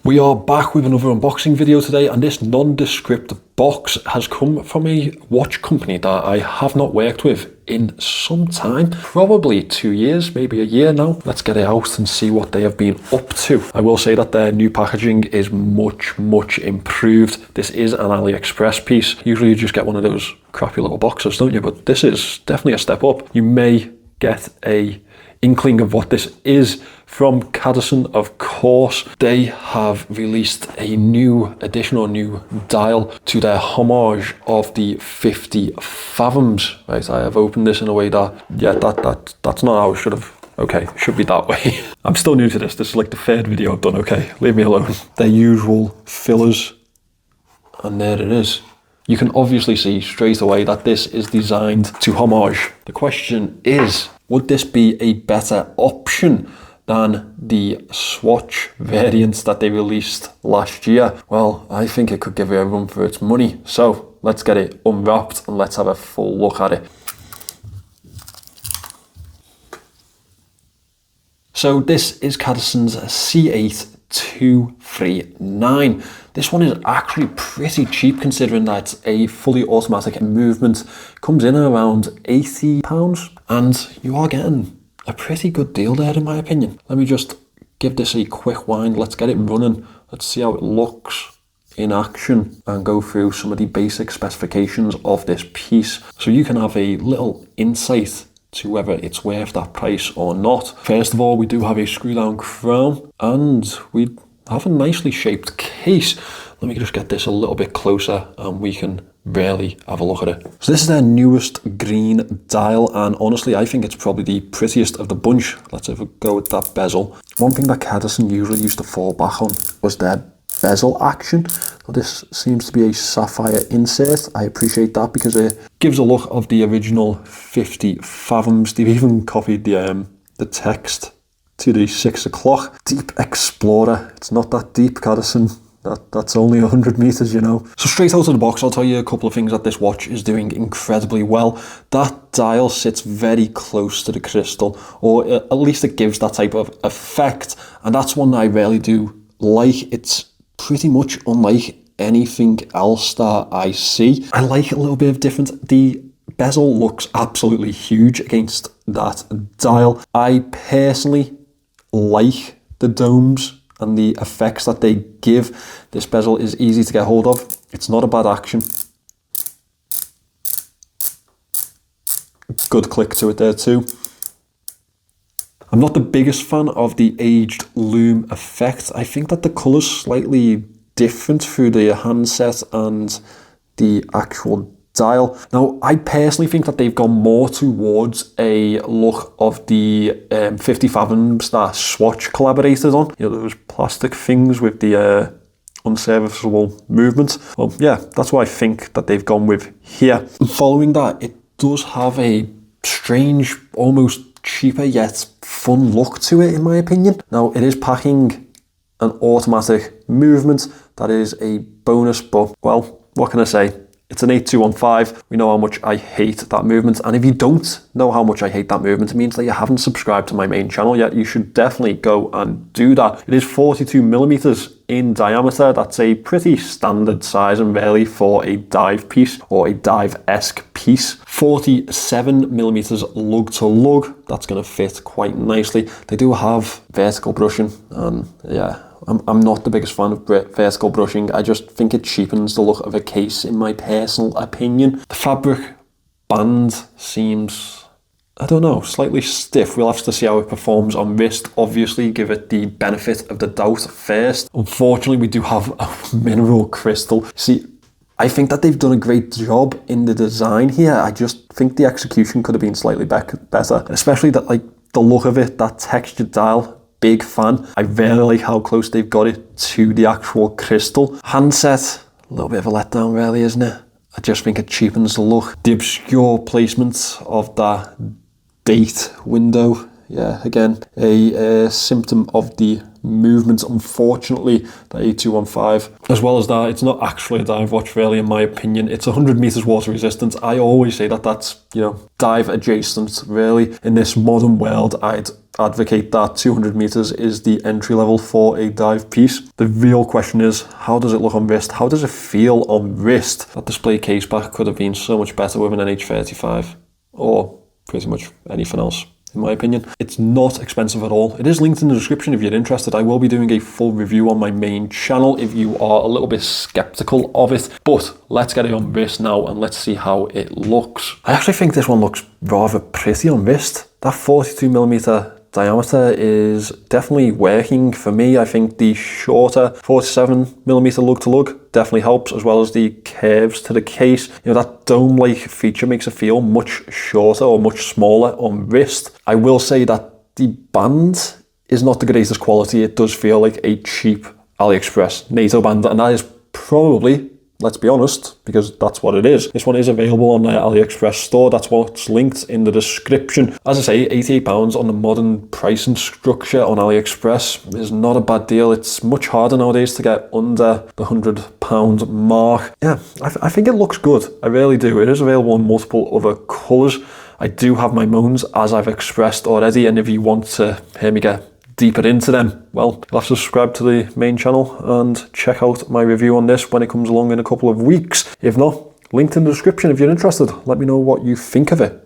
We are back with another unboxing video today, and this nondescript box has come from a watch company that I have not worked with in some time, probably 2 years, maybe a year now. Let's get it out and see what they have been up to. I will say that their new packaging is much improved. This is an Aliexpress piece. Usually you just get one of those crappy little boxes, don't you? But this is definitely a step up. You may get a inkling of what this is from Cadisen, of course. They have released a new addition or new dial to their homage of the 50 fathoms. Right, I have opened this in a way that, yeah, that's not how it should have. Okay, it should be that way. I'm still new to this. This is like the third video I've done, okay? Leave me alone. Their usual fillers, and there it is. You can obviously see straight away that this is designed to homage. The question is, would this be a better option than the Swatch variants that they released last year? Well, I think it could give it a run for its money. So let's get it unwrapped and let's have a full look at it. So this is Cadisen's C8-239. This one is actually pretty cheap considering that it's a fully automatic movement. Comes in around £80 and you are getting a pretty good deal there in my opinion. Let me just give this a quick wind. Let's get it running. Let's see how it looks in action and go through some of the basic specifications of this piece so you can have a little insight to whether it's worth that price or not. First of all, we do have a screw down crown and we have a nicely shaped case. Let me just get this a little bit closer and we can really have a look at it. So this is their newest green dial, and honestly I think it's probably the prettiest of the bunch. Let's have a go with that bezel. One thing that Cadisen usually used to fall back on was their bezel action. Now this seems to be a sapphire insert. I appreciate that because it gives a look of the original 50 fathoms. They've even copied the text to the 6 o'clock. Deep Explorer. It's not that deep, Cadisen. That's only 100 meters, you know. So straight out of the box, I'll tell you a couple of things that this watch is doing incredibly well. That dial sits very close to the crystal, or at least it gives that type of effect. And that's one that I really do like. It's pretty much unlike anything else that I see. I like a little bit of difference. The bezel looks absolutely huge against that dial. I personally like the domes and the effects that they give. This bezel is easy to get hold of. It's not a bad action. Good click to it there too. I'm not the biggest fan of the aged loom effect. I think that the colour's slightly different through the handset and the actual dial. Now, I personally think that they've gone more towards a look of the 50 fathoms that Swatch collaborated on. You know, those plastic things with the unserviceable movement. Well, yeah, that's what I think that they've gone with here. And following that, it does have a strange, almost cheaper yet fun look to it in my opinion. Now, it is packing an automatic movement. That is a bonus, but well, what can I say? It's an 8215. We know how much I hate that movement. And if you don't know how much I hate that movement, it means that you haven't subscribed to my main channel yet. You should definitely go and do that. It is 42 millimeters in diameter. That's a pretty standard size and really for a dive piece or a dive-esque piece. 47 millimeters lug to lug. That's going to fit quite nicely. They do have vertical brushing, and yeah, I'm not the biggest fan of vertical brushing. I just think it cheapens the look of a case in my personal opinion. The fabric band seems, I don't know, slightly stiff. We'll have to see how it performs on wrist. Obviously, give it the benefit of the doubt first. Unfortunately, we do have a mineral crystal. See, I think that they've done a great job in the design here. I just think the execution could have been slightly better, especially that, like, the look of it, that textured dial. Big fan. I really like how close they've got it to the actual crystal. Handset, a little bit of a letdown really, isn't it? I just think it cheapens the look. The obscure placement of that date window, yeah, again, a symptom of the movement, unfortunately, the 8215. As well as that, it's not actually a dive watch really, in my opinion. It's 100 meters water resistant. I always say that that's, you know, dive adjacent really. In this modern world, I'd advocate that 200 meters is the entry level for a dive piece. The real question is, how does it look on wrist? How does it feel on wrist? That display case back could have been so much better with an NH35 or pretty much anything else, in my opinion. It's not expensive at all. It is linked in the description if you're interested. I will be doing a full review on my main channel if you are a little bit skeptical of it. But let's get it on wrist now and let's see how it looks. I actually think this one looks rather pretty on wrist. That 42mm diameter is definitely working for me. I think the shorter 47mm lug to lug definitely helps, as well as the curves to the case. You know, that dome-like feature makes it feel much shorter or much smaller on wrist. I will say that the band is not the greatest quality. It does feel like a cheap AliExpress NATO band, and that is probably, let's be honest, because that's what it is. This one is available on the AliExpress store. That's what's linked in the description. As I say, £88 on the modern pricing structure on AliExpress is not a bad deal. It's much harder nowadays to get under the £100 mark. Yeah, I think it looks good. I really do. It is available in multiple other colours. I do have my moans, as I've expressed already, and if you want to hear me get deeper into them, well, you'll have to subscribe to the main channel and check out my review on this when it comes along in a couple of weeks. If not, linked in the description if you're interested. Let me know what you think of it.